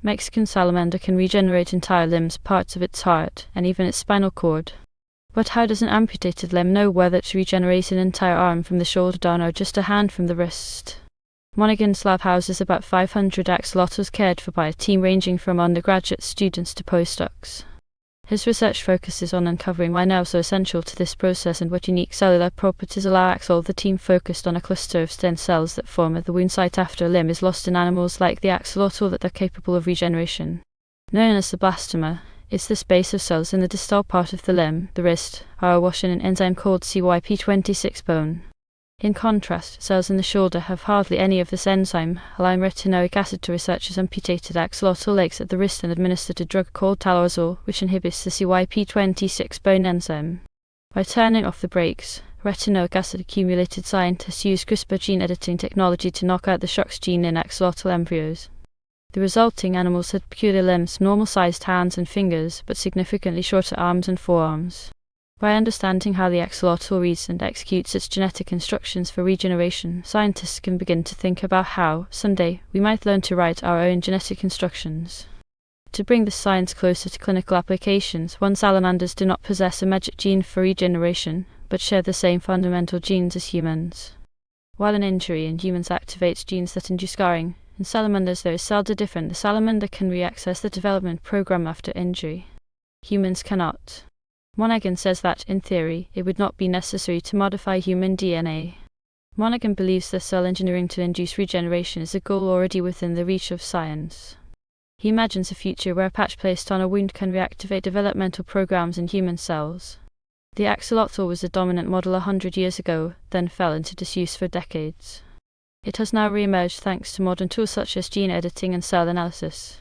Mexican salamander can regenerate entire limbs, parts of its heart, and even its spinal cord. But how does an amputated limb know whether to regenerate an entire arm from the shoulder down or just a hand from the wrist? Monaghan's lab houses about 500 axolotls cared for by a team ranging from undergraduate students to postdocs. His research focuses on uncovering why nerves are essential to this process and what unique cellular properties allow axolotls. The team focused on a cluster of stem cells that form at the wound site after a limb is lost in animals like the axolotl that are capable of regeneration. Known as the blastoma, it's the space of cells in the distal part of the limb, the wrist, are awash in an enzyme called CYP26 bone. In contrast, cells in the shoulder have hardly any of this enzyme, allowing retinoic acid to researchers amputated axolotl legs at the wrist and administered a drug called talorazole, which inhibits the CYP26 bone enzyme. By turning off the brakes, retinoic acid accumulated, scientists used Crispr gene editing technology to knock out the SHOX gene in axolotl embryos. The resulting animals had peculiar limbs, normal-sized hands and fingers, but significantly shorter arms and forearms. By understanding how the axolotl reads and executes its genetic instructions for regeneration, scientists can begin to think about how, someday, we might learn to write our own genetic instructions. To bring this science closer to clinical applications, salamanders do not possess a magic gene for regeneration, but share the same fundamental genes as humans. While an injury in humans activates genes that induce scarring, in salamanders there is seldom different. The salamander can re-access the development program after injury. Humans cannot. Monaghan says that, in theory, it would not be necessary to modify human DNA. Monaghan believes that cell engineering to induce regeneration is a goal already within the reach of science. He imagines a future where a patch placed on a wound can reactivate developmental programs in human cells. The axolotl was the dominant model 100 years ago, then fell into disuse for decades. It has now re-emerged thanks to modern tools such as gene editing and cell analysis.